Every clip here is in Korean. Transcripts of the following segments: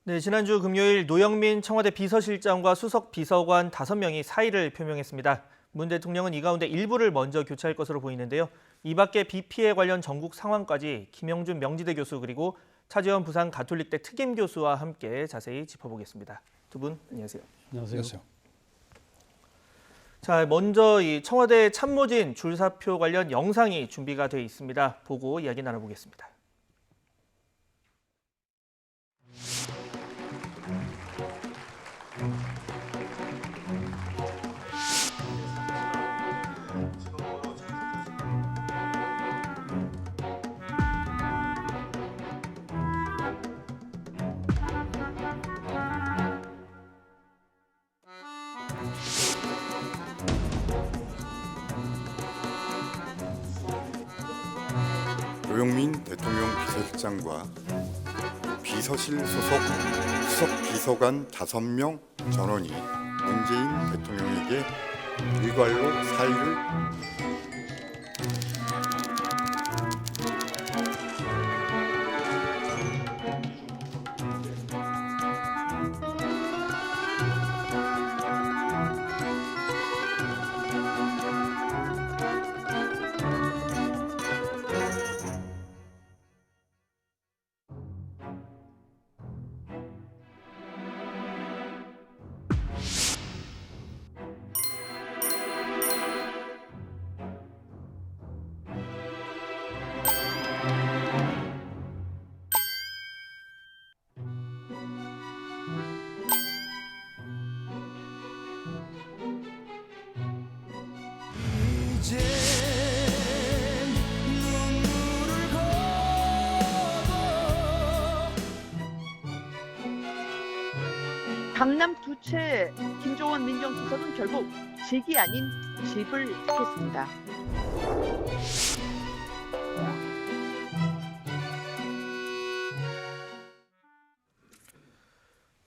네, 지난주 금요일 노영민 청와대 비서실장과 수석 비서관 5명이 사의를 표명했습니다. 문 대통령은 이 가운데 일부를 먼저 교체할 것으로 보이는데요. 이 밖에 비 피해 관련 전국 상황까지 김영준 명지대 교수 그리고 차재원 부산 가톨릭대 특임 교수와 함께 자세히 짚어보겠습니다. 두 분 안녕하세요. 안녕하세요. 자, 먼저 이 청와대 참모진 줄사표 관련 영상이 준비가 돼 있습니다. 보고 이야기 나눠보겠습니다. 노영민 대통령 비서실장과 비서실 소속 수석 비서관 5명 전원이 문재인 대통령에게 일괄로 사의를 강남 두채 김종원 민정수석은 결국 직이 아닌 집을 택했습니다.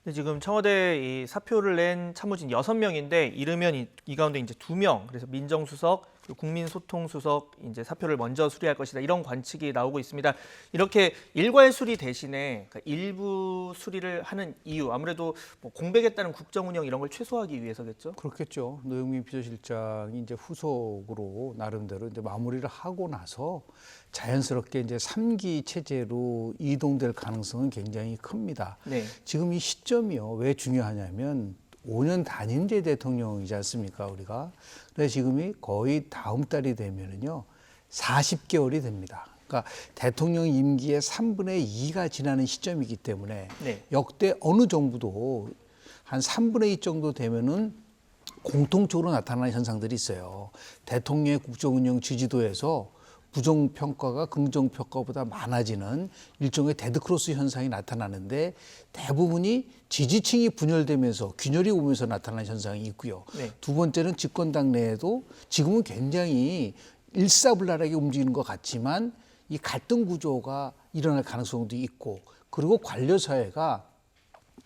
네, 지금 청와대 이 사표를 낸 참모진 6명인데 이르면 이 가운데 이제 2명, 그래서 민정수석, 그리고 국민소통수석 이제 사표를 먼저 수리할 것이다 이런 관측이 나오고 있습니다. 이렇게 일괄 수리 대신에 그러니까 일부 수리를 하는 이유 아무래도 뭐 공백에 따른 국정 운영 이런 걸 최소화하기 위해서겠죠. 그렇겠죠. 노영민 비서실장이 이제 후속으로 나름대로 이제 마무리를 하고 나서 자연스럽게 이제 3기 체제로 이동될 가능성은 굉장히 큽니다. 네. 지금 이 시점이요. 왜 중요하냐면 5년 단임제 대통령이지 않습니까, 우리가. 그래서 지금이 거의 다음 달이 되면은요, 40개월이 됩니다. 그러니까 대통령 임기의 3분의 2가 지나는 시점이기 때문에 네. 역대 어느 정부도 한 3분의 2 정도 되면은 공통적으로 나타나는 현상들이 있어요. 대통령의 국정운영 지지도에서 부정평가가 긍정평가보다 많아지는 일종의 데드크로스 현상이 나타나는데 대부분이 지지층이 분열되면서 균열이 오면서 나타나는 현상이 있고요. 네. 두 번째는 집권당 내에도 지금은 굉장히 일사불란하게 움직이는 것 같지만 이 갈등 구조가 일어날 가능성도 있고 그리고 관료사회가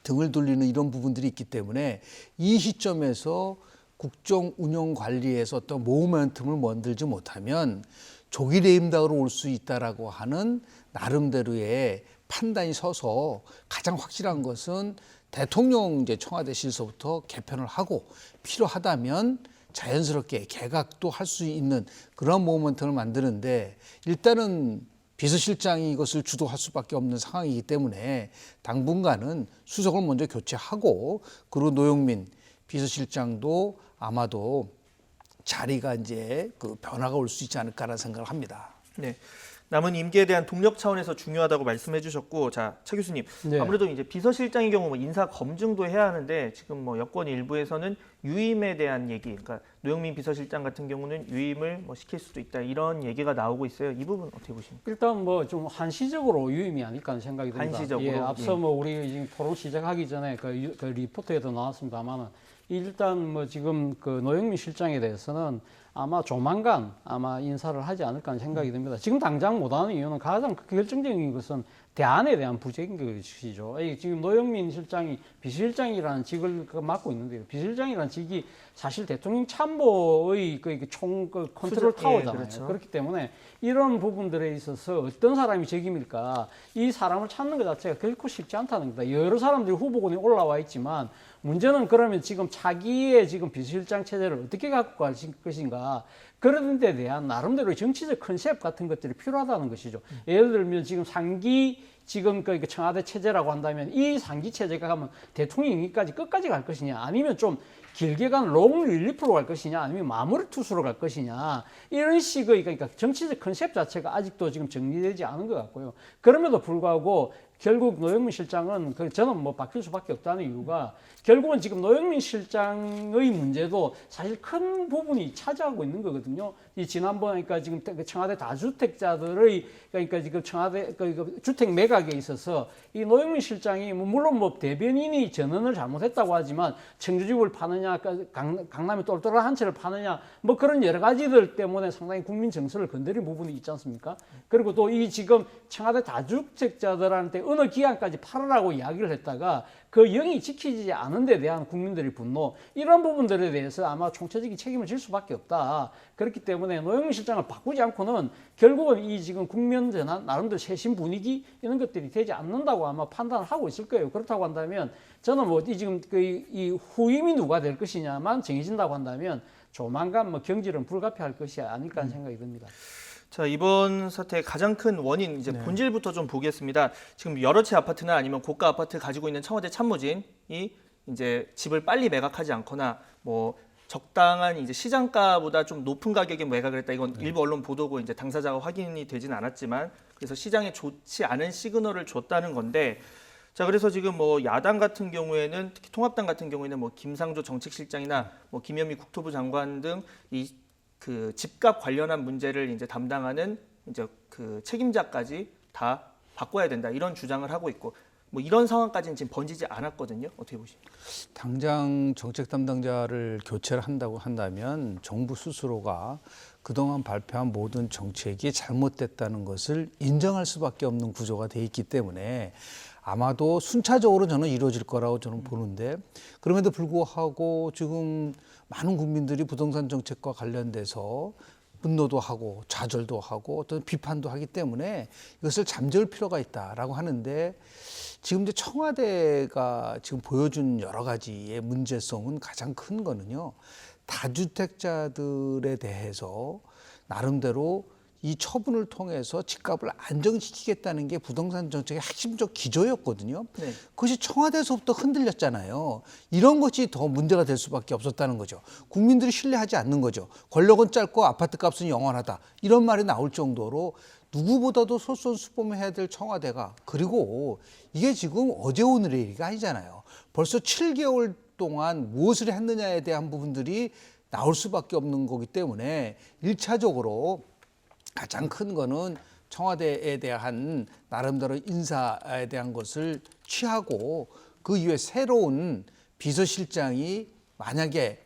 등을 돌리는 이런 부분들이 있기 때문에 이 시점에서 국정 운영 관리에서 어떤 모멘텀을 만들지 못하면 조기 레임덕으로 올 수 있다라고 하는 나름대로의 판단이 서서 가장 확실한 것은 대통령 이제 청와대실서부터 개편을 하고 필요하다면 자연스럽게 개각도 할 수 있는 그런 모멘텀을 만드는데 일단은 비서실장이 이것을 주도할 수밖에 없는 상황이기 때문에 당분간은 수석을 먼저 교체하고 그리고 노영민 비서실장도 아마도 자리가 이제 그 변화가 올 수 있지 않을까라는 생각을 합니다. 네. 남은 임기에 대한 동력 차원에서 중요하다고 말씀해 주셨고, 자, 차 교수님. 네. 아무래도 이제 비서실장의 경우 뭐 인사 검증도 해야 하는데 지금 뭐 여권 일부에서는 유임에 대한 얘기, 그러니까 노영민 비서실장 같은 경우는 유임을 뭐 시킬 수도 있다 이런 얘기가 나오고 있어요. 이 부분 어떻게 보십니까? 일단 뭐 좀 한시적으로 유임이 아닐까 하는 생각이 듭니다. 한시적으로? 예, 앞서 예. 뭐 우리 지금 토론 시작하기 전에 그 리포트에도 나왔습니다만은 일단 뭐 지금 그 노영민 실장에 대해서는 아마 조만간 아마 인사를 하지 않을까 하는 생각이 듭니다. 지금 당장 못하는 이유는 가장 결정적인 것은 대안에 대한 부재인 것이죠. 지금 노영민 실장이 비서실장이라는 직을 맡고 있는데요. 비서실장이라는 직이 사실 대통령 참모의 총 컨트롤 타워잖아요. 그렇죠. 그렇기 때문에 이런 부분들에 있어서 어떤 사람이 책임일까, 이 사람을 찾는 것 자체가 결코 쉽지 않다는 겁니다. 여러 사람들이 후보군에 올라와 있지만 문제는 그러면 지금 차기의 지금 비서실장 체제를 어떻게 갖고 갈 것인가, 그런 데 대한 나름대로의 정치적 컨셉 같은 것들이 필요하다는 것이죠. 예를 들면 지금 상기 지금 그 청와대 체제라고 한다면 이 상기 체제가 가면 대통령 임기까지 끝까지 갈 것이냐, 아니면 좀 길게 간 롱 릴리프로 갈 것이냐, 아니면 마무리 투수로 갈 것이냐, 이런 식의 그러니까 정치적 컨셉 자체가 아직도 지금 정리되지 않은 것 같고요. 그럼에도 불구하고 결국 노영민 실장은 저는 뭐 바뀔 수밖에 없다는 이유가, 결국은 지금 노영민 실장의 문제도 사실 큰 부분이 차지하고 있는 거거든요. 이 지난번에 그러니까 지금 청와대 다주택자들의 그러니까 지금 청와대 주택 매각에 있어서 이 노영민 실장이 물론 뭐 대변인이 전언을 잘못했다고 하지만 청주집을 파느냐, 강남에 똘똘한 한 채를 파느냐, 뭐 그런 여러 가지들 때문에 상당히 국민 정서를 건드린 부분이 있지 않습니까? 그리고 또 이 지금 청와대 다주택자들한테 어느 기간까지 팔으라고 이야기를 했다가 그 영이 지키지 않은 데 대한 국민들의 분노, 이런 부분들에 대해서 아마 총체적인 책임을 질 수밖에 없다. 그렇기 때문에 노영민 실장을 바꾸지 않고는 결국은 이 지금 국면 전환, 나름대로 쇄신 분위기 이런 것들이 되지 않는다고 아마 판단을 하고 있을 거예요. 그렇다고 한다면 저는 뭐 이 지금 이 후임이 누가 될 것이냐만 정해진다고 한다면 조만간 뭐 경질은 불가피할 것이 아닐까 하는 생각이 듭니다. 자, 이번 사태의 가장 큰 원인, 이제 본질부터 좀 보겠습니다. 지금 여러 채 아파트나 아니면 고가 아파트 가지고 있는 청와대 참모진이 이제 집을 빨리 매각하지 않거나 뭐 적당한 이제 시장가보다 좀 높은 가격에 매각을 했다. 이건 일부 언론 보도고 이제 당사자가 확인이 되진 않았지만, 그래서 시장에 좋지 않은 시그널을 줬다는 건데, 자, 그래서 지금 뭐 야당 같은 경우에는, 특히 통합당 같은 경우에는 뭐 김상조 정책실장이나 뭐 김현미 국토부 장관 등 그 집값 관련한 문제를 이제 담당하는 이제 그 책임자까지 다 바꿔야 된다, 이런 주장을 하고 있고, 뭐 이런 상황까지는 지금 번지지 않았거든요. 어떻게 보십니까? 당장 정책 담당자를 교체를 한다고 한다면 정부 스스로가 그동안 발표한 모든 정책이 잘못됐다는 것을 인정할 수밖에 없는 구조가 돼 있기 때문에 아마도 순차적으로 저는 이루어질 거라고 저는 보는데, 그럼에도 불구하고 지금 많은 국민들이 부동산 정책과 관련돼서 분노도 하고 좌절도 하고 어떤 비판도 하기 때문에 이것을 잠재울 필요가 있다라고 하는데, 지금 이제 청와대가 지금 보여준 여러 가지의 문제성은 가장 큰 거는요, 다주택자들에 대해서 나름대로 이 처분을 통해서 집값을 안정시키겠다는 게 부동산 정책의 핵심적 기조였거든요. 네. 그것이 청와대에서부터 흔들렸잖아요. 이런 것이 더 문제가 될 수밖에 없었다는 거죠. 국민들이 신뢰하지 않는 거죠. 권력은 짧고 아파트값은 영원하다, 이런 말이 나올 정도로 누구보다도 솔선수범해야 될 청와대가, 그리고 이게 지금 어제 오늘의 일이 아니잖아요. 벌써 7개월 동안 무엇을 했느냐에 대한 부분들이 나올 수밖에 없는 거기 때문에 1차적으로 가장 큰 거는 청와대에 대한 나름대로 인사에 대한 것을 취하고, 그 이후에 새로운 비서실장이 만약에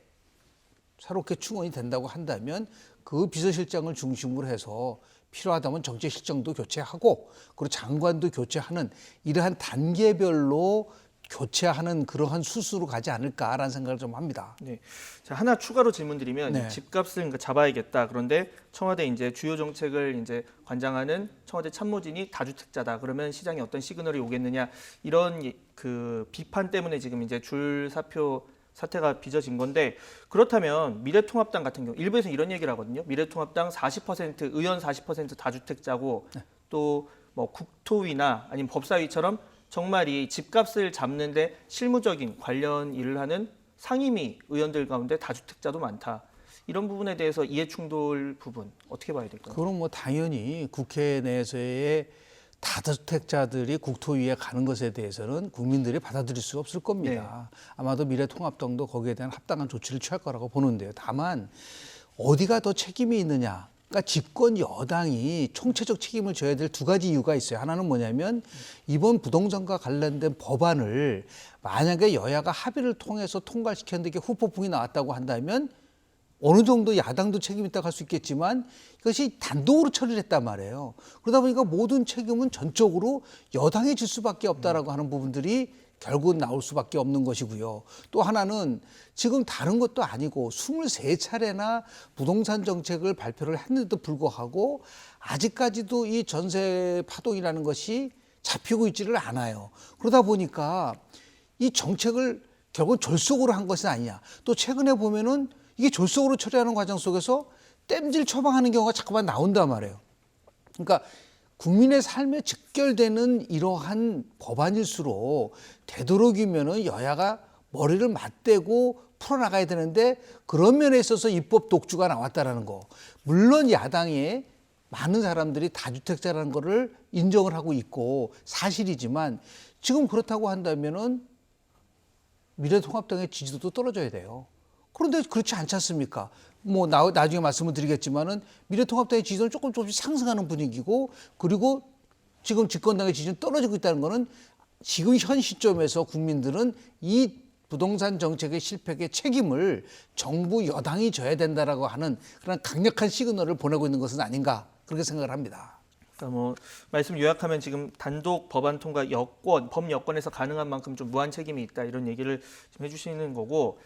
새롭게 충원이 된다고 한다면 그 비서실장을 중심으로 해서 필요하다면 정책실장도 교체하고, 그리고 장관도 교체하는, 이러한 단계별로 교체하는 그러한 수수로 가지 않을까라는 생각을 좀 합니다. 네. 자, 하나 추가로 질문드리면, 네. 집값을 그러니까 잡아야겠다. 그런데 청와대 이제 주요 정책을 이제 관장하는 청와대 참모진이 다주택자다. 그러면 시장에 어떤 시그널이 오겠느냐, 이런 그 비판 때문에 지금 이제 줄 사표 사태가 빚어진 건데, 그렇다면 미래통합당 같은 경우 일부에서 이런 얘기를 하거든요. 미래통합당 40% 의원 40% 다주택자고, 또 뭐 국토위나 아니면 법사위처럼 정말 이 집값을 잡는데 실무적인 관련 일을 하는 상임위 의원들 가운데 다주택자도 많다. 이런 부분에 대해서 이해 충돌 부분 어떻게 봐야 될까요? 그럼 뭐 당연히 국회 내에서의 다주택자들이 국토위에 가는 것에 대해서는 국민들이 받아들일 수 없을 겁니다. 아마도 미래통합당도 거기에 대한 합당한 조치를 취할 거라고 보는데요. 다만 어디가 더 책임이 있느냐. 그러니까 집권 여당이 총체적 책임을 져야 될 두 가지 이유가 있어요. 하나는 뭐냐면, 이번 부동산과 관련된 법안을 만약에 여야가 합의를 통해서 통과시켰는데 이게 후폭풍이 나왔다고 한다면 어느 정도 야당도 책임 있다고 할 수 있겠지만 이것이 단독으로 처리를 했단 말이에요. 그러다 보니까 모든 책임은 전적으로 여당에 질 수밖에 없다라고 하는 부분들이 결국은 나올 수밖에 없는 것이고요. 또 하나는 지금 다른 것도 아니고 23차례나 부동산 정책을 발표를 했는데도 불구하고 아직까지도 이 전세 파동이라는 것이 잡히고 있지를 않아요. 그러다 보니까 이 정책을 결국 졸속으로 한 것은 아니냐. 또 최근에 보면은 이게 졸속으로 처리하는 과정 속에서 땜질 처방하는 경우가 자꾸만 나온단 말이에요. 그러니까 국민의 삶에 직결되는 이러한 법안일수록 되도록이면은 여야가 머리를 맞대고 풀어나가야 되는데 그런 면에 있어서 입법 독주가 나왔다라는 거. 물론 야당의 많은 사람들이 다주택자라는 거를 인정을 하고 있고 사실이지만 지금 그렇다고 한다면은 미래통합당의 지지도도 떨어져야 돼요. 그런데 그렇지 않지 않습니까? 뭐 나중에 말씀을 드리겠지만은 미래통합당의 지지도는 조금씩 상승하는 분위기고 그리고 지금 집권당의 지지는 떨어지고 있다는 거는 지금 현 시점에서 국민들은 이 부동산 정책의 실패의 책임을 정부 여당이 져야 된다라고 하는 그런 강력한 시그널을 보내고 있는 것은 아닌가 그렇게 생각을 합니다. 그러니까 뭐 말씀 요약하면 지금 단독 법안 통과 여권, 법 여건에서 가능한 만큼 좀 무한 책임이 있다 이런 얘기를 지금 해주시는 거고,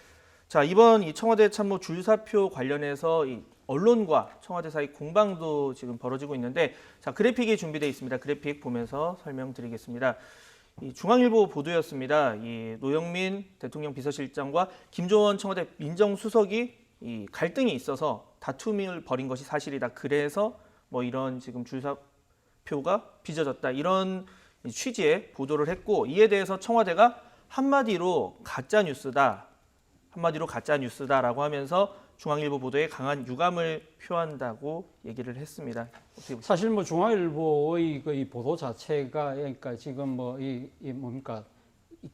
자 이번 이 청와대 참모 줄사표 관련해서 이 언론과 청와대 사이 공방도 지금 벌어지고 있는데, 자 그래픽이 준비되어 있습니다. 그래픽 보면서 설명드리겠습니다. 이 중앙일보 보도였습니다. 이 노영민 대통령 비서실장과 김조원 청와대 민정수석이 이 갈등이 있어서 다툼을 벌인 것이 사실이다. 그래서 뭐 이런 지금 줄사표가 빚어졌다. 이런 취지의 보도를 했고, 이에 대해서 청와대가 한마디로 가짜 뉴스다라고 하면서 중앙일보 보도에 강한 유감을 표한다고 얘기를 했습니다. 어떻게 보십니까? 사실 뭐 중앙일보의 이 보도 자체가 그러니까 지금 뭐 이 뭡니까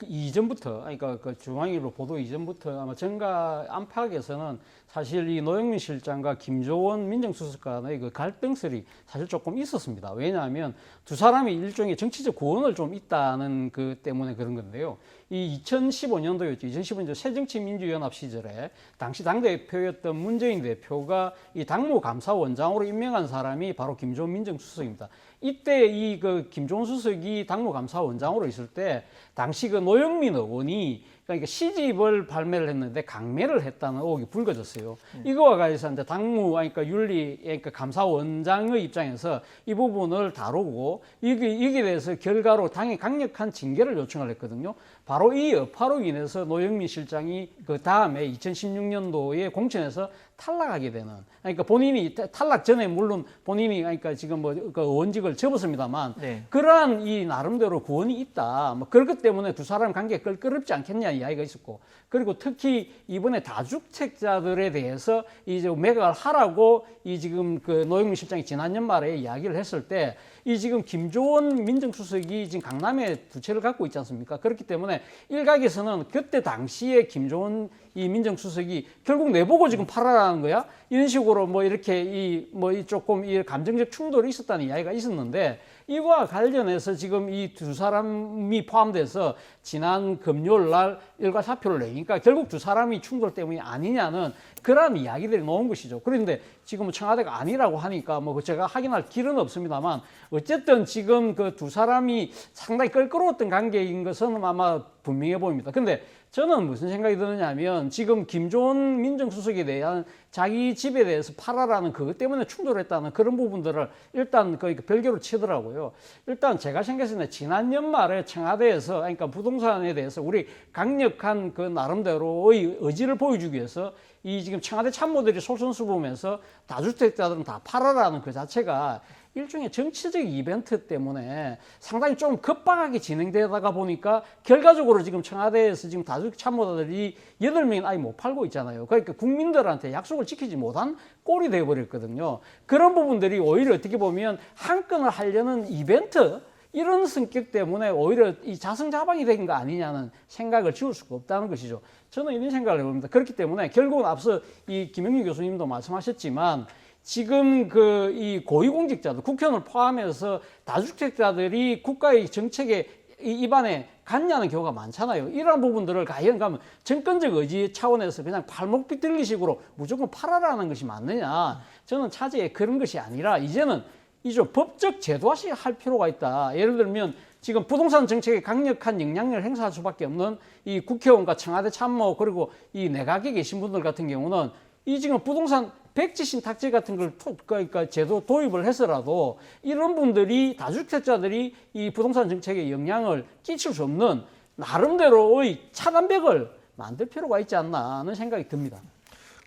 이전부터 그러니까 그 중앙일보 보도 이전부터 아마 정가 안팎에서는 사실 이 노영민 실장과 김조원 민정수석 간의 그 갈등설이 사실 조금 있었습니다. 왜냐하면 두 사람이 일종의 정치적 고언을 좀 있다는 그 때문에 그런 건데요. 이 2015년도였죠. 2015년도 새정치민주연합 시절에 당시 당대표였던 문재인 대표가 이 당무감사원장으로 임명한 사람이 바로 김조원 민정수석입니다. 이때 이 그 김조원 수석이 당무감사원장으로 있을 때 당시 그 노영민 의원이 그러니까 시집을 발매를 했는데 강매를 했다는 의혹이 불거졌어요. 이거와 관련해서 이제 그러니까 윤리, 그러니까 감사원장의 입장에서 이 부분을 다루고 이게 대해서 결과로 당에 강력한 징계를 요청을 했거든요. 바로 이 여파로 인해서 노영민 실장이 그 다음에 2016년도에 공천에서 탈락하게 되는, 그러니까 본인이 탈락 전에 물론 본인이 그러니까 지금 뭐 그 의원직을 접었습니다만 네. 그러한 이 나름대로 구원이 있다. 뭐 그렇기 때문에 두 사람 관계 껄끄럽지 않겠냐 이야기가 있었고, 그리고 특히 이번에 다주택자들에 대해서 이제 매각을 하라고 이 지금 그 노영민 실장이 지난 연말에 이야기를 했을 때 이 지금 김조원 민정수석이 지금 강남에 두 채를 갖고 있지 않습니까? 그렇기 때문에 일각에서는 그때 당시에 김조원 이 민정수석이 결국 내보고 지금 팔아라는 거야? 이런 식으로 뭐 이렇게 조금 이 감정적 충돌이 있었다는 이야기가 있었는데, 이와 관련해서 지금 이 두 사람이 포함돼서 지난 금요일 날 일괄 사표를 내니까 결국 두 사람이 충돌 때문이 아니냐는 그러한 이야기들이 나온 것이죠. 그런데 지금 청와대가 아니라고 하니까 뭐 제가 확인할 길은 없습니다만 어쨌든 지금 그 두 사람이 상당히 껄끄러웠던 관계인 것은 아마 분명해 보입니다. 근데 저는 무슨 생각이 드느냐면 지금 김조원 민정수석에 대한 자기 집에 대해서 팔아라는 그것 때문에 충돌했다는 그런 부분들을 일단 거의 별개로 치더라고요. 일단 제가 생각했을 때 지난 연말에 청와대에서 그러니까 부동산에 대해서 우리 강력한 그 나름대로의 의지를 보여주기 위해서 이 지금 청와대 참모들이 솔선수범해서 다주택자들은 다 팔아라는 그 자체가 일종의 정치적 이벤트 때문에 상당히 좀 급박하게 진행되다가 보니까 결과적으로 지금 청와대에서 지금 다주택 참모자들이 8명이 아예 못 팔고 있잖아요. 그러니까 국민들한테 약속을 지키지 못한 꼴이 되어버렸거든요. 그런 부분들이 오히려 어떻게 보면 한 건을 하려는 이벤트, 이런 성격 때문에 오히려 이 자승자방이 된 거 아니냐는 생각을 지울 수가 없다는 것이죠. 저는 이런 생각을 해봅니다. 그렇기 때문에 결국은 앞서 이 김영민 교수님도 말씀하셨지만 지금 그 이 고위공직자들, 국회의원을 포함해서 다주택자들이 국가의 정책에 입안에 갔냐는 경우가 많잖아요. 이러한 부분들을 과연 가면 정권적 의지 차원에서 그냥 발목 비틀기식으로 무조건 팔아라는 것이 맞느냐? 저는 차제에 그런 것이 아니라 이제는 이제 법적 제도화시 할 필요가 있다. 예를 들면 지금 부동산 정책에 강력한 영향력을 행사할 수밖에 없는 이 국회의원과 청와대 참모 그리고 이 내각에 계신 분들 같은 경우는 이 지금 부동산 백지 신탁제 같은 걸 그러니까 제도 도입을 해서라도 이런 분들이 다주택자들이 이 부동산 정책에 영향을 끼칠 수 없는 나름대로의 차단벽을 만들 필요가 있지 않나 하는 생각이 듭니다.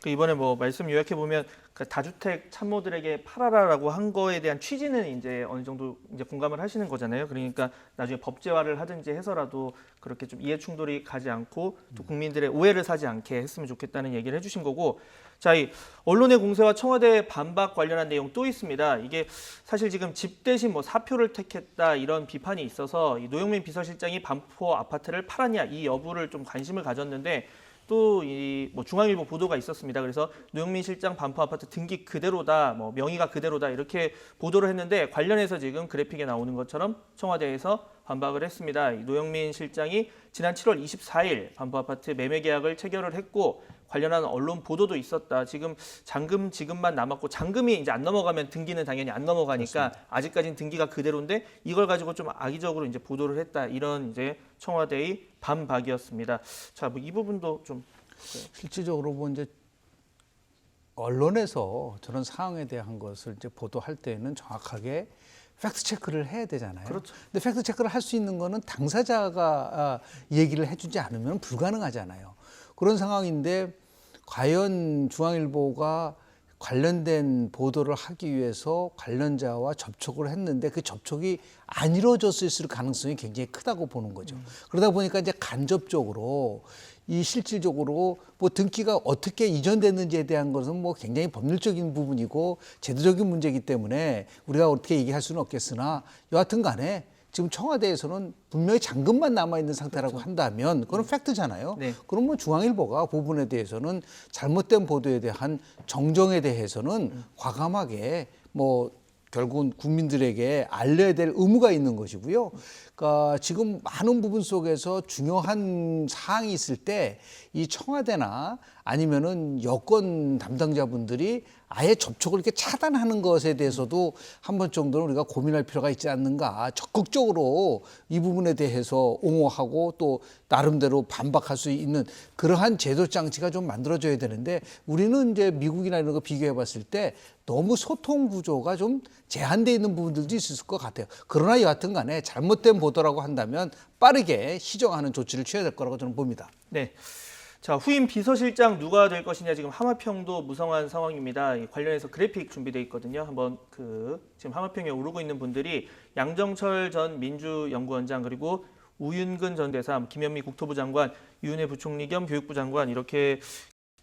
이번에 뭐 말씀 요약해 보면 그 다주택 참모들에게 팔아라라고 한 거에 대한 취지는 이제 어느 정도 이제 공감을 하시는 거잖아요. 그러니까 나중에 법제화를 하든지 해서라도 그렇게 좀 이해 충돌이 가지 않고 또 국민들의 오해를 사지 않게 했으면 좋겠다는 얘기를 해주신 거고, 자, 이 언론의 공세와 청와대 반박 관련한 내용 또 있습니다. 이게 사실 지금 집 대신 뭐 사표를 택했다 이런 비판이 있어서 이 노영민 비서실장이 반포 아파트를 팔았냐 이 여부를 좀 관심을 가졌는데. 또 이 뭐 중앙일보 보도가 있었습니다. 그래서 노영민 실장 반포 아파트 등기 그대로다, 뭐 명의가 그대로다 이렇게 보도를 했는데 관련해서 지금 그래픽에 나오는 것처럼 청와대에서 반박을 했습니다. 이 노영민 실장이 지난 7월 24일 반포 아파트 매매 계약을 체결을 했고 관련한 언론 보도도 있었다. 지금 잔금 지급만 남았고 잔금이 이제 안 넘어가면 등기는 당연히 안 넘어가니까 그렇습니다. 아직까지는 등기가 그대로인데 이걸 가지고 좀 악의적으로 이제 보도를 했다. 이런 이제 청와대의 반박이었습니다. 자, 뭐 이 부분도 좀 실질적으로 뭐 이제 언론에서 저런 상황에 대한 것을 이제 보도할 때는 정확하게 팩트 체크를 해야 되잖아요. 그렇죠. 근데 팩트 체크를 할 수 있는 거는 당사자가 얘기를 해주지 않으면 불가능하잖아요. 그런 상황인데 과연 중앙일보가 관련된 보도를 하기 위해서 관련자와 접촉을 했는데 그 접촉이 안 이루어졌을 가능성이 굉장히 크다고 보는 거죠. 그러다 보니까 이제 간접적으로 이 실질적으로 뭐 등기가 어떻게 이전됐는지에 대한 것은 뭐 굉장히 법률적인 부분이고 제도적인 문제이기 때문에 우리가 어떻게 얘기할 수는 없겠으나 여하튼 간에 지금 청와대에서는 분명히 잔금만 남아있는 상태라고 그렇죠. 한다면 그건 팩트잖아요. 네. 그럼 뭐 중앙일보가 그 부분에 대해서는 잘못된 보도에 대한 정정에 대해서는 과감하게 뭐 결국은 국민들에게 알려야 될 의무가 있는 것이고요. 그러니까 지금 많은 부분 속에서 중요한 사항이 있을 때 이 청와대나 아니면은 여권 담당자분들이 아예 접촉을 이렇게 차단하는 것에 대해서도 한 번 정도는 우리가 고민할 필요가 있지 않는가. 적극적으로 이 부분에 대해서 옹호하고 또 나름대로 반박할 수 있는 그러한 제도 장치가 좀 만들어져야 되는데 우리는 이제 미국이나 이런 거 비교해 봤을 때 너무 소통 구조가 좀 제한되어 있는 부분들도 있을 것 같아요. 그러나 여하튼 간에 잘못된 보도라고 한다면 빠르게 시정하는 조치를 취해야 될 거라고 저는 봅니다. 네. 자, 후임 비서실장 누가 될 것이냐 지금 하마평도 무성한 상황입니다. 이 관련해서 그래픽 준비되어 있거든요. 한번 지금 하마평에 오르고 있는 분들이 양정철 전 민주연구원장 그리고 우윤근 전 대사, 김현미 국토부 장관, 유은혜 부총리 겸 교육부 장관 이렇게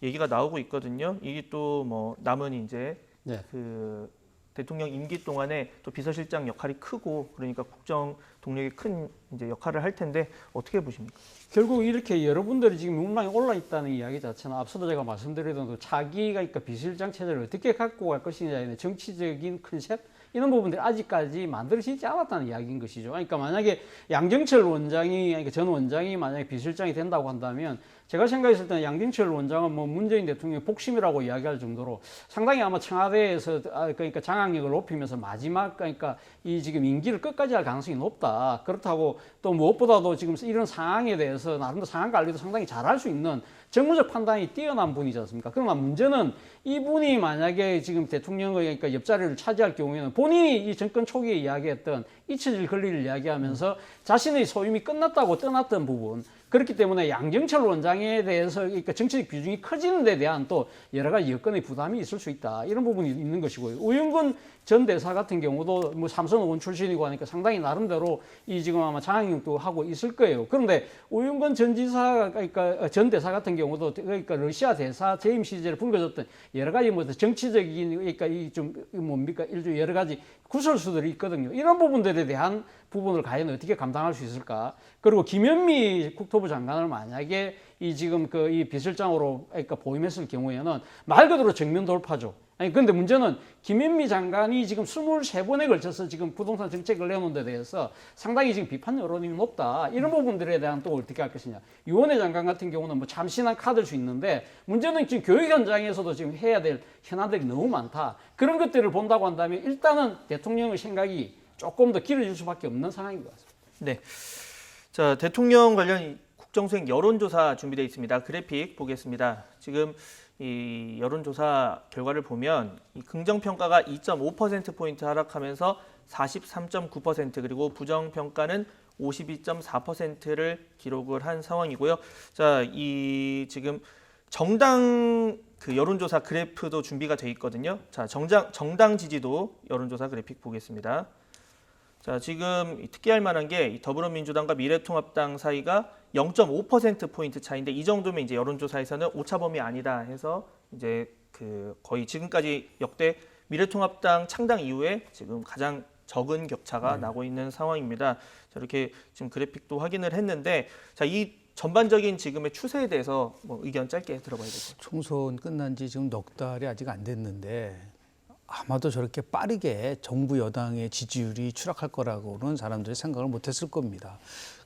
얘기가 나오고 있거든요. 이게 또 뭐 남은 이제 네. 그 대통령 임기 동안에 또 비서실장 역할이 크고 그러니까 국정 동력이 큰 이제 역할을 할 텐데 어떻게 보십니까? 결국 이렇게 여러분들이 지금 욕망이 올라 있다는 이야기 자체는 앞서도 제가 말씀드렸던 그 자기가 그러니까 비서실장 체제를 어떻게 갖고 갈 것이냐의 정치적인 컨셉 이런 부분들이 아직까지 만들어지지 않았다는 이야기인 것이죠. 그러니까 만약에 양정철 원장이 그러니까 전 원장이 만약에 비서실장이 된다고 한다면 제가 생각했을 때는 양정철 원장은 뭐 문재인 대통령의 복심이라고 이야기할 정도로 상당히 아마 청와대에서 그러니까 장악력을 높이면서 마지막 그러니까 이 지금 임기를 끝까지 할 가능성이 높다. 그렇다고 또 무엇보다도 지금 이런 상황에 대해서 나름대로 상황 관리도 상당히 잘할 수 있는 정무적 판단이 뛰어난 분이지 않습니까? 그러나 문제는 이분이 만약에 지금 대통령의 그러니까 옆자리를 차지할 경우에는 본인이 이 정권 초기에 이야기했던 잊혀질 권리를 이야기하면서 자신의 소임이 끝났다고 떠났던 부분 그렇기 때문에 양정철 원장에 대해서 그러니까 정치적 비중이 커지는 데 대한 또 여러 가지 여건의 부담이 있을 수 있다. 이런 부분이 있는 것이고요. 우윤근 전 대사 같은 경우도 뭐 삼선 의원 출신이고 하니까 상당히 나름대로 이 지금 아마 장악력도 하고 있을 거예요. 그런데 우윤근 전 지사 그러니까 전 대사 같은 경우도 그러니까 러시아 대사 재임 시절에 불거졌던 여러 가지 뭐 정치적인 그러니까 이 좀 뭡니까 일종 여러 가지 구설수들이 있거든요. 이런 부분들에 대한 부분을 과연 어떻게 감당할 수 있을까? 그리고 김현미 국토부 장관을 만약에 이 지금 그 이 비서실장으로 그러니까 보임했을 경우에는 말 그대로 정면 돌파죠. 아니 근데 문제는 김현미 장관이 지금 23번에 걸쳐서 지금 부동산 정책을 내놓은 데 대해서 상당히 지금 비판 여론이 높다. 이런 부분들에 대한 또 어떻게 할 것이냐. 유원회 장관 같은 경우는 뭐 잠시난 카드일 수 있는데 문제는 지금 교육 현장에서도 지금 해야 될 현안들이 너무 많다. 그런 것들을 본다고 한다면 일단은 대통령의 생각이 조금 더 길어질 수밖에 없는 상황인 것 같습니다. 네. 자, 대통령 관련 국정수행 여론조사 준비되어 있습니다. 그래픽 보겠습니다. 지금 이 여론조사 결과를 보면 이 긍정평가가 2.5%포인트 하락하면서 43.9% 그리고 부정평가는 52.4%를 기록을 한 상황이고요. 자, 이 지금 정당 그 여론조사 그래프도 준비가 돼 있거든요. 자, 정당 지지도 여론조사 그래픽 보겠습니다. 자, 지금 특기할 만한 게 더불어민주당과 미래통합당 사이가 0.5%포인트 차이인데 이 정도면 이제 여론조사에서는 오차범위 아니다 해서 이제 그 거의 지금까지 역대 미래통합당 창당 이후에 지금 가장 적은 격차가 나고 있는 상황입니다. 자, 이렇게 지금 그래픽도 확인을 했는데 자, 이 전반적인 지금의 추세에 대해서 뭐 의견 짧게 들어봐야 될 것 같아요. 총선 끝난 지 지금 넉 달이 아직 안 됐는데 아마도 저렇게 빠르게 정부 여당의 지지율이 추락할 거라고는 사람들이 생각을 못했을 겁니다.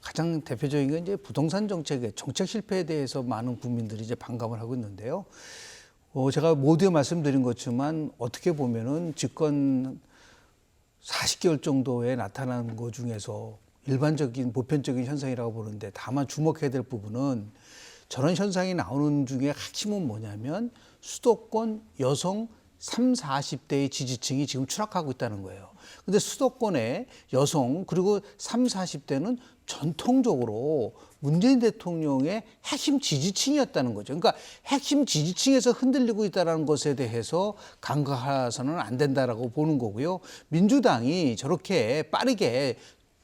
가장 대표적인 건 이제 부동산 정책 실패에 대해서 많은 국민들이 이제 반감을 하고 있는데요. 제가 모두에 말씀드린 것지만 어떻게 보면은 집권 40개월 정도에 나타나는 것 중에서 일반적인 보편적인 현상이라고 보는데 다만 주목해야 될 부분은 저런 현상이 나오는 중에 핵심은 뭐냐면 수도권 여성 30, 40대의 지지층이 지금 추락하고 있다는 거예요. 근데 수도권의 여성 그리고 30, 40대는 전통적으로 문재인 대통령의 핵심 지지층이었다는 거죠. 그러니까 핵심 지지층에서 흔들리고 있다는 것에 대해서 간과해서는 안 된다라고 보는 거고요. 민주당이 저렇게 빠르게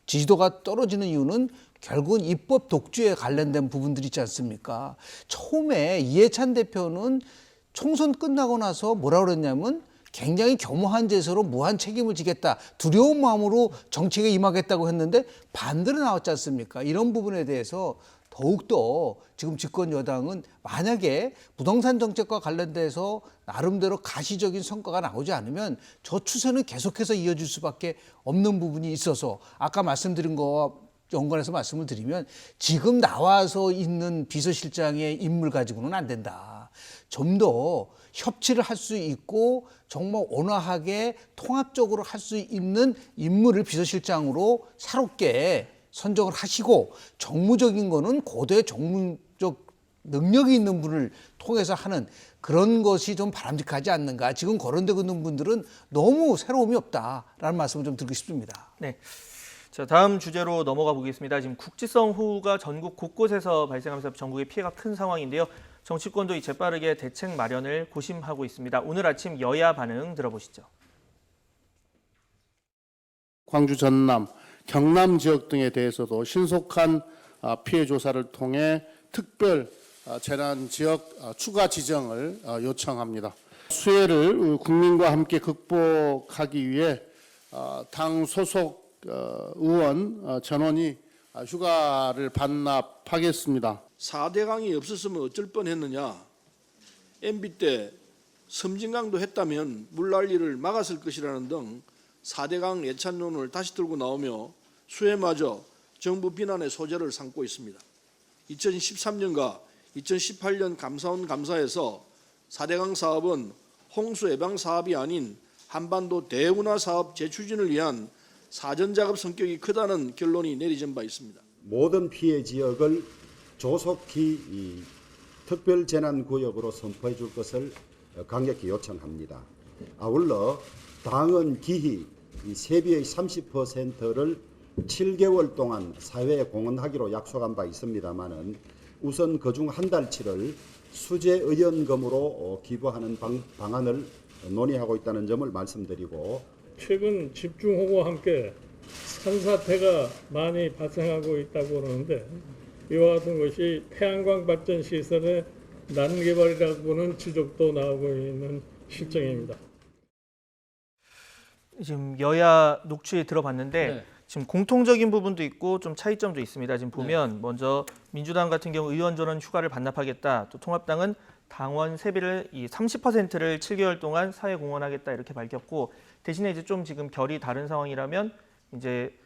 지지도가 떨어지는 이유는 결국은 입법 독주에 관련된 부분들이 있지 않습니까? 처음에 이해찬 대표는 총선 끝나고 나서 뭐라 그랬냐면 굉장히 겸허한 제스로 무한 책임을 지겠다. 두려운 마음으로 정책에 임하겠다고 했는데 반대로 나왔지 않습니까? 이런 부분에 대해서 더욱더 지금 집권 여당은 만약에 부동산 정책과 관련돼서 나름대로 가시적인 성과가 나오지 않으면 저 추세는 계속해서 이어질 수밖에 없는 부분이 있어서 아까 말씀드린 거와 연관해서 말씀을 드리면 지금 나와서 있는 비서실장의 인물 가지고는 안 된다. 좀 더 협치를 할 수 있고 정말 온화하게 통합적으로 할 수 있는 인물을 비서실장으로 새롭게 선정을 하시고 정무적인 거는 고도의 정무적 능력이 있는 분을 통해서 하는 그런 것이 좀 바람직하지 않는가. 지금 거론되고 있는 분들은 너무 새로움이 없다라는 말씀을 좀 드리고 싶습니다. 네. 자, 다음 주제로 넘어가 보겠습니다. 지금 국지성 호우가 전국 곳곳에서 발생하면서 전국의 피해가 큰 상황인데요. 정치권도 이 재빠르게 대책 마련을 고심하고 있습니다. 오늘 아침 여야 반응 들어보시죠. 광주 전남, 경남 지역 등에 대해서도 신속한 피해 조사를 통해 특별 재난 지역 추가 지정을 요청합니다. 수해를 국민과 함께 극복하기 위해 당 소속 의원 전원이 휴가를 반납하겠습니다. 4대강이 없었으면 어쩔 뻔했느냐. MB 때 섬진강도 했다면 물난리를 막았을 것이라는 등 4대강 예찬론을 다시 들고 나오며 수해마저 정부 비난의 소재를 삼고 있습니다. 2013년과 2018년 감사원 감사에서 4대강 사업은 홍수 예방 사업이 아닌 한반도 대운하 사업 재추진을 위한 사전작업 성격이 크다는 결론이 내려진 바 있습니다. 모든 피해 지역을 조속히 이 특별재난구역으로 선포해 줄 것을 강력히 요청합니다. 아울러 당은 기히 이 세비의 30%를 7개월 동안 사회에 공헌하기로 약속한 바 있습니다마는 우선 그중 한 달치를 수재의연금으로 기부하는 방안을 논의하고 있다는 점을 말씀드리고 최근 집중호우와 함께 산사태가 많이 발생하고 있다고 그러는데 이와 같은 것이 태양광 발전 시설의 난개발이라고는 지적도 나오고 있는 실정입니다. 지금 여야 녹취에 들어봤는데 네. 지금 공통적인 부분도 있고 좀 차이점도 있습니다. 지금 보면 먼저 민주당 같은 경우 의원 전원 휴가를 반납하겠다. 또 통합당은 당원 세비를 이 30%를 7개월 동안 사회 공헌하겠다 이렇게 밝혔고 대신에 이제 좀 지금 결이 다른 상황이라면 이제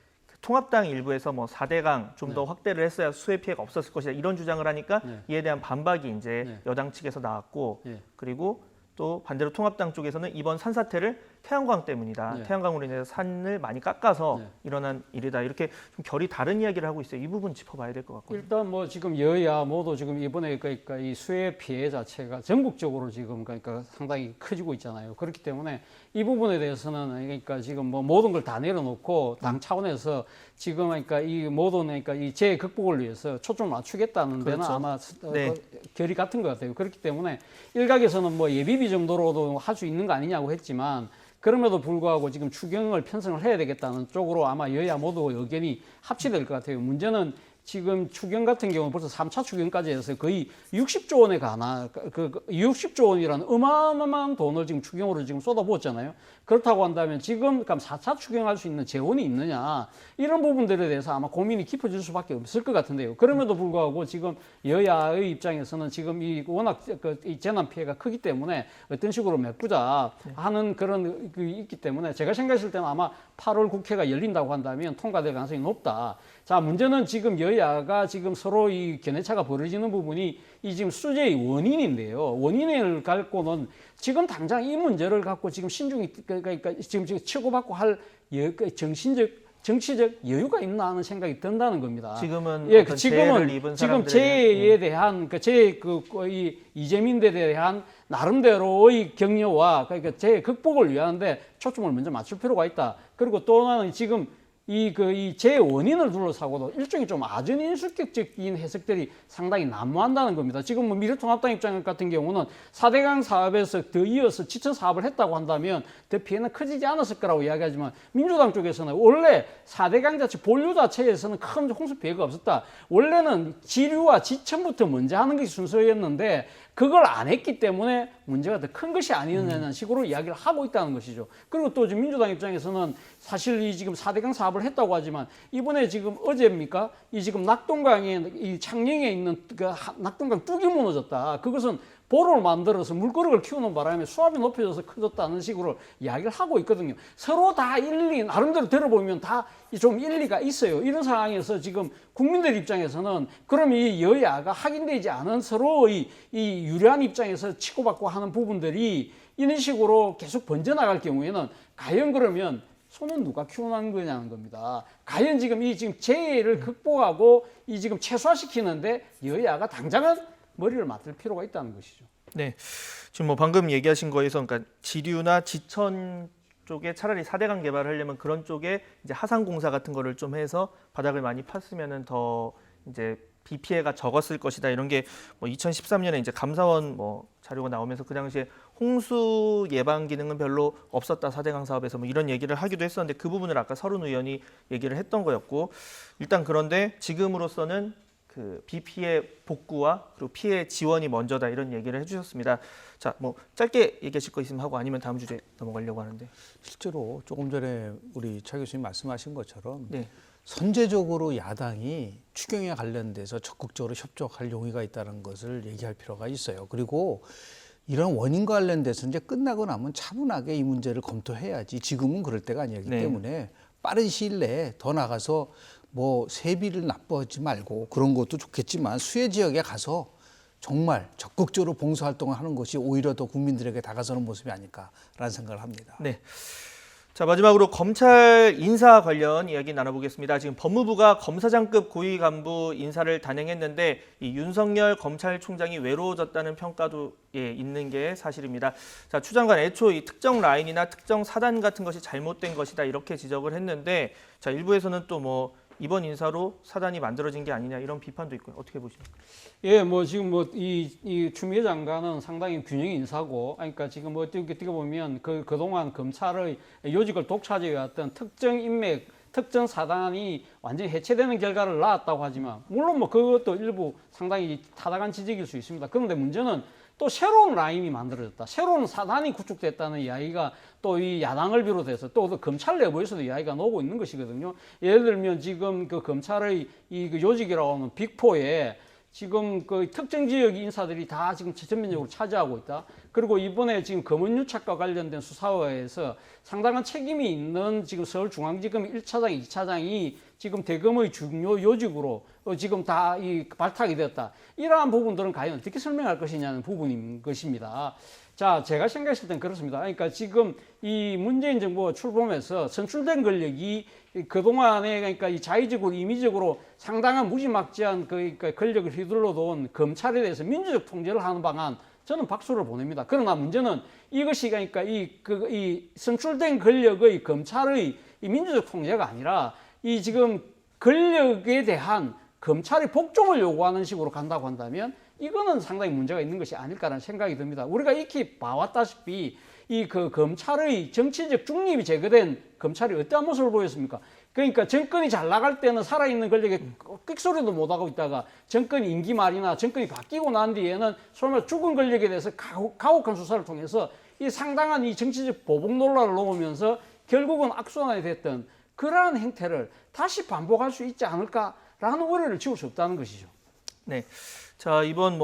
통합당 일부에서 뭐 4대강 좀 더 확대를 했어야 수해 피해가 없었을 것이다 이런 주장을 하니까 이에 대한 반박이 이제 여당 측에서 나왔고 그리고 또 반대로 통합당 쪽에서는 이번 산사태를 태양광 때문이다. 태양광으로 인해서 산을 많이 깎아서 일어난 일이다. 이렇게 좀 결이 다른 이야기를 하고 있어요. 이 부분 짚어봐야 될 것 같거든요. 일단 뭐 지금 여야 모두 지금 이번에 그러니까 이 수해 피해 자체가 전국적으로 지금 그러니까 상당히 커지고 있잖아요. 그렇기 때문에 이 부분에 대해서는 그러니까 지금 뭐 모든 걸 다 내려놓고 당 차원에서 지금 그러니까 이 모든 그러니까 이 재해 극복을 위해서 초점을 맞추겠다는 데는 그렇죠. 아마 네. 결이 같은 것 같아요. 그렇기 때문에 일각에서는 뭐 예비비 정도로도 할 수 있는 거 아니냐고 했지만 그럼에도 불구하고 지금 추경을 편성을 해야 되겠다는 쪽으로 아마 여야 모두 의견이 합치될 것 같아요. 문제는 지금 추경 같은 경우는 벌써 3차 추경까지 해서 거의 60조 원에 가나, 60조 원이라는 어마어마한 돈을 지금 추경으로 지금 쏟아부었잖아요. 그렇다고 한다면 지금 그럼 4차 추경할 수 있는 재원이 있느냐, 이런 부분들에 대해서 아마 고민이 깊어질 수밖에 없을 것 같은데요. 그럼에도 불구하고 지금 여야의 입장에서는 지금 이 워낙 이 재난 피해가 크기 때문에 어떤 식으로 메꾸자 하는 그런 게 있기 때문에 제가 생각했을 때는 아마 8월 국회가 열린다고 한다면 통과될 가능성이 높다. 자, 문제는 지금 여야가 지금 서로 이 견해차가 벌어지는 부분이 이 지금 수재의 원인인데요. 원인을 갖고는 지금 당장 이 문제를 갖고 지금 신중히 그러니까 지금 치고받고 할 정신적 정치적 여유가 있나 하는 생각이 든다는 겁니다. 지금은 예, 어떤 재해를 입은 지금 사람들에 재해에 대한 이 이재민들에 대한 나름대로의 격려와 그러니까 재해 극복을 위하는데 초점을 먼저 맞출 필요가 있다. 그리고 또 하나는 지금 이 재해 원인을 둘러싸고도 일종의 좀 아전인수격적인 해석들이 상당히 난무한다는 겁니다. 지금 뭐 미래통합당 입장 같은 경우는 4대강 사업에서 더 이어서 지천 사업을 했다고 한다면 더 피해는 커지지 않았을 거라고 이야기하지만 민주당 쪽에서는 원래 4대강 자체 본류 자체에서는 큰 홍수 피해가 없었다. 원래는 지류와 지천부터 먼저 하는 것이 순서였는데 그걸 안 했기 때문에 문제가 더 큰 것이 아니었냐는 식으로 이야기를 하고 있다는 것이죠. 그리고 또 지금 민주당 입장에서는 사실 이 지금 4대강 사업을 했다고 하지만 이번에 지금 어제입니까? 이 지금 낙동강에 이 창녕에 있는 그 낙동강 뚝이 무너졌다. 그것은 보로를 만들어서 물그릇을 키우는 바람에 수압이 높여져서 커졌다는 식으로 이야기를 하고 있거든요. 서로 다 일리, 나름대로 들어보면 다 좀 일리가 있어요. 이런 상황에서 지금 국민들 입장에서는 그럼 이 여야가 확인되지 않은 서로의 이 유리한 입장에서 치고받고 하는 부분들이 이런 식으로 계속 번져나갈 경우에는 과연 그러면 소는 누가 키워나는 거냐는 겁니다. 과연 지금 이 지금 재해를 극복하고 이 지금 최소화시키는데 여야가 당장은 머리를 맞댈 필요가 있다는 것이죠. 네, 지금 뭐 방금 얘기하신 거에서 그러니까 지류나 지천 쪽에 차라리 4대강 개발을 하려면 그런 쪽에 이제 하상공사 같은 거를 좀 해서 바닥을 많이 팠으면은 더 이제 비 피해가 적었을 것이다 이런 게 뭐 2013년에 이제 감사원 뭐 자료가 나오면서 그 당시에 홍수 예방 기능은 별로 없었다 4대강 사업에서 뭐 이런 얘기를 하기도 했었는데 그 부분을 아까 서른 의원이 얘기를 했던 거였고 일단 그런데 지금으로서는 그 비 피해 복구와 그리고 피해 지원이 먼저다 이런 얘기를 해주셨습니다. 자, 뭐 짧게 얘기하실 거 있으면 하고 아니면 다음 주제 넘어가려고 하는데 실제로 조금 전에 우리 차 교수님 말씀하신 것처럼 네. 선제적으로 야당이 추경에 관련돼서 적극적으로 협조할 용의가 있다는 것을 얘기할 필요가 있어요. 그리고 이런 원인과 관련돼서 이제 끝나고 나면 차분하게 이 문제를 검토해야지 지금은 그럴 때가 아니기 네. 때문에 빠른 시일 내에 더 나가서 뭐 세비를 납부하지 말고 그런 것도 좋겠지만 수해 지역에 가서 정말 적극적으로 봉사활동을 하는 것이 오히려 더 국민들에게 다가서는 모습이 아닐까라는 생각을 합니다. 네. 자, 마지막으로 검찰 인사 관련 이야기 나눠보겠습니다. 지금 법무부가 검사장급 고위 간부 인사를 단행했는데 이 윤석열 검찰총장이 외로워졌다는 평가도 있는 게 사실입니다. 자, 추 장관 애초 이 특정 라인이나 특정 사단 같은 것이 잘못된 것이다 이렇게 지적을 했는데 자, 일부에서는 또 뭐 이번 인사로 사단이 만들어진 게 아니냐 이런 비판도 있고요. 어떻게 보십니까? 예, 뭐 지금 뭐 이 추미애 장관은 상당히 균형 인사고, 그러니까 지금 뭐 어떻게 보면 그동안 검찰의 요직을 독차지해왔던 특정 인맥, 특정 사단이 완전히 해체되는 결과를 낳았다고 하지만 물론 뭐 그것도 일부 상당히 타당한 지적일 수 있습니다. 그런데 문제는 또 새로운 라인이 만들어졌다. 새로운 사단이 구축됐다는 이야기가 또 이 야당을 비롯해서 또 검찰 내부에서도 이야기가 나오고 있는 것이거든요. 예를 들면 지금 그 검찰의 이 요직이라고 하는 빅4에 지금 그 특정 지역 인사들이 다 지금 전면적으로 차지하고 있다. 그리고 이번에 지금 검언유착과 관련된 수사에서 상당한 책임이 있는 지금 서울중앙지검 1차장, 2차장이 지금 대검의 중요 요직으로 지금 다 이 발탁이 되었다. 이러한 부분들은 과연 어떻게 설명할 것이냐는 부분인 것입니다. 자, 제가 생각했을 땐 그렇습니다. 그러니까 지금 이 문재인 정부가 출범해서 선출된 권력이 그동안에 그러니까 이 자의적으로 임의적으로 상당한 무지막지한 그러니까 권력을 휘둘러도 검찰에 대해서 민주적 통제를 하는 방안, 저는 박수를 보냅니다. 그러나 문제는 이것이 그러니까 이 선출된 권력의 검찰의 이 민주적 통제가 아니라 이 지금 권력에 대한 검찰의 복종을 요구하는 식으로 간다고 한다면 이거는 상당히 문제가 있는 것이 아닐까라는 생각이 듭니다. 우리가 익히 봐왔다시피 이 그 검찰의 정치적 중립이 제거된 검찰이 어떠한 모습을 보였습니까? 그러니까 정권이 잘 나갈 때는 살아있는 권력에 끽소리도 못하고 있다가 정권 임기 말이나 정권이 바뀌고 난 뒤에는 소위 말해 죽은 권력에 대해서 가혹한 수사를 통해서 이 상당한 이 정치적 보복 논란을 놓으면서 결국은 악순환이 됐던 그러한 행태를 다시 반복할 수 있지 않을까라는 우려를 지울 수 없다는 것이죠. 네. 자, 이번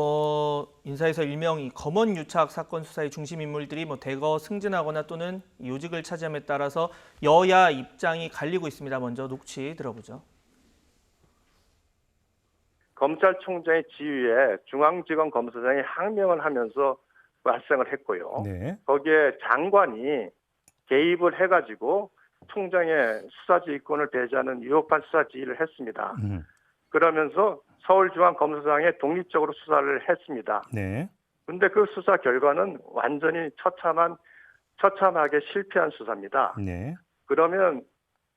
인사에서 일명 이 검언 유착 사건 수사의 중심 인물들이 대거 승진하거나 또는 요직을 차지함에 따라서 여야 입장이 갈리고 있습니다. 먼저 녹취 들어보죠. 검찰총장의 지휘에 중앙지검 검사장이 항명을 하면서 발생을 했고요. 네. 거기에 장관이 개입을 해가지고 총장의 수사지휘권을 배제하는 위법한 수사지휘를 했습니다. 그러면서 서울중앙검사장에 독립적으로 수사를 했습니다. 네. 근데 그 수사 결과는 완전히 처참하게 실패한 수사입니다. 네. 그러면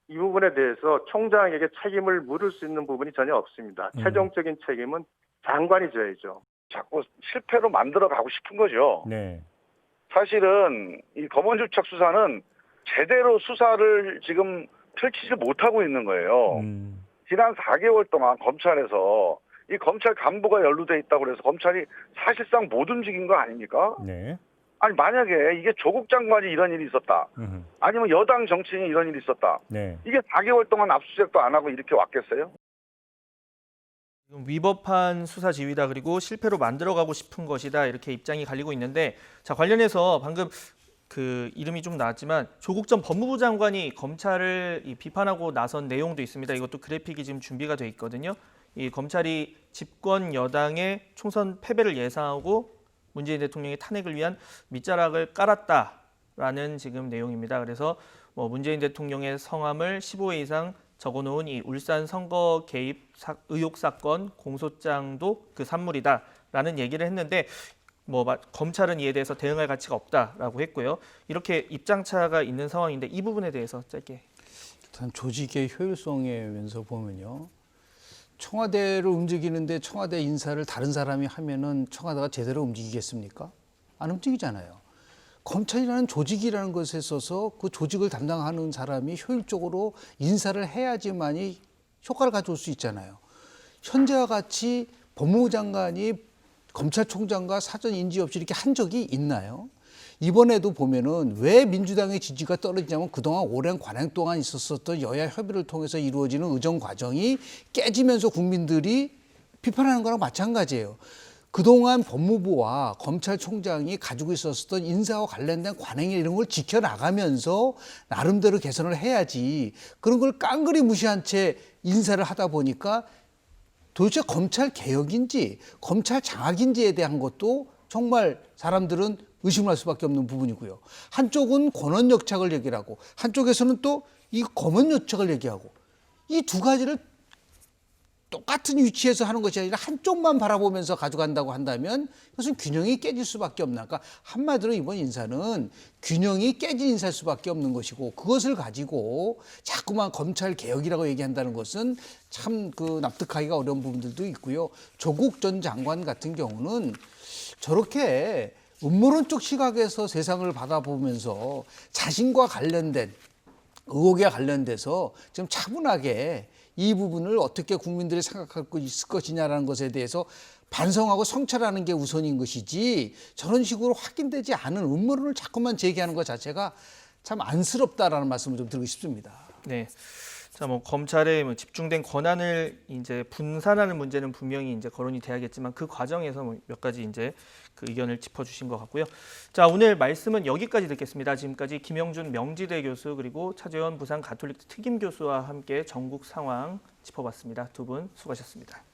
이 부분에 대해서 총장에게 책임을 물을 수 있는 부분이 전혀 없습니다. 최종적인 책임은 장관이 져야죠. 자꾸 실패로 만들어 가고 싶은 거죠. 네. 사실은 이 검언유착 수사는 제대로 수사를 지금 펼치지 못하고 있는 거예요. 지난 4개월 동안 검찰에서 이 검찰 간부가 연루돼 있다고 그래서 검찰이 사실상 못 움직인 거 아닙니까? 네. 아니 만약에 이게 조국 장관이 이런 일이 있었다. 아니면 여당 정치인이 이런 일이 있었다. 네. 이게 4개월 동안 압수수색도 안 하고 이렇게 왔겠어요? 위법한 수사 지휘다 그리고 실패로 만들어가고 싶은 것이다 이렇게 입장이 갈리고 있는데 자 관련해서 방금 그 이름이 좀 나왔지만 조국 전 법무부 장관이 검찰을 비판하고 나선 내용도 있습니다. 이것도 그래픽이 지금 준비가 돼 있거든요. 이 검찰이 집권 여당의 총선 패배를 예상하고 문재인 대통령의 탄핵을 위한 밑자락을 깔았다라는 지금 내용입니다. 그래서 문재인 대통령의 성함을 15회 이상 적어놓은 이 울산 선거 개입 의혹 사건 공소장도 그 산물이다라는 얘기를 했는데 검찰은 이에 대해서 대응할 가치가 없다라고 했고요. 이렇게 입장차가 있는 상황인데 이 부분에 대해서 짧게. 일단 조직의 효율성에 면서 보면요. 청와대를 움직이는데 청와대 인사를 다른 사람이 하면은 청와대가 제대로 움직이겠습니까? 안 움직이잖아요. 검찰이라는 조직이라는 것에 있어서 그 조직을 담당하는 사람이 효율적으로 인사를 해야지만이 효과를 가져올 수 있잖아요. 현재와 같이 법무부 장관이 검찰총장과 사전 인지 없이 이렇게 한 적이 있나요? 이번에도 보면은 왜 민주당의 지지가 떨어지냐면 그동안 오랜 관행 동안 있었던 여야 협의를 통해서 이루어지는 의정 과정이 깨지면서 국민들이 비판하는 거랑 마찬가지예요. 그동안 법무부와 검찰총장이 가지고 있었던 인사와 관련된 관행 이런 걸 지켜나가면서 나름대로 개선을 해야지 그런 걸 깡그리 무시한 채 인사를 하다 보니까 도대체 검찰 개혁인지 검찰 장악인지에 대한 것도 정말 사람들은 의심할 수밖에 없는 부분이고요. 한쪽은 권한유착을 얘기를 하고 한쪽에서는 또 이 검언유착을 얘기하고 이 두 가지를 똑같은 위치에서 하는 것이 아니라 한쪽만 바라보면서 가져간다고 한다면 이것은 균형이 깨질 수밖에 없나. 그러니까 한마디로 이번 인사는 균형이 깨진 인사일 수밖에 없는 것이고 그것을 가지고 자꾸만 검찰 개혁이라고 얘기한다는 것은 참 납득하기가 어려운 부분들도 있고요. 조국 전 장관 같은 경우는 저렇게 음모론적 시각에서 세상을 바라보면서 자신과 관련된 의혹에 관련돼서 좀 차분하게 이 부분을 어떻게 국민들이 생각하고 있을 것이냐라는 것에 대해서 반성하고 성찰하는 게 우선인 것이지 저런 식으로 확인되지 않은 음모론을 자꾸만 제기하는 것 자체가 참 안쓰럽다라는 말씀을 좀 드리고 싶습니다. 네. 자, 뭐 검찰의 뭐 집중된 권한을 이제 분산하는 문제는 분명히 이제 거론이 돼야겠지만 그 과정에서 뭐 몇 가지 이제 그 의견을 짚어주신 것 같고요. 자, 오늘 말씀은 여기까지 듣겠습니다. 지금까지 김영준 명지대 교수 그리고 차재원 부산 가톨릭 특임 교수와 함께 전국 상황 짚어봤습니다. 두 분 수고하셨습니다.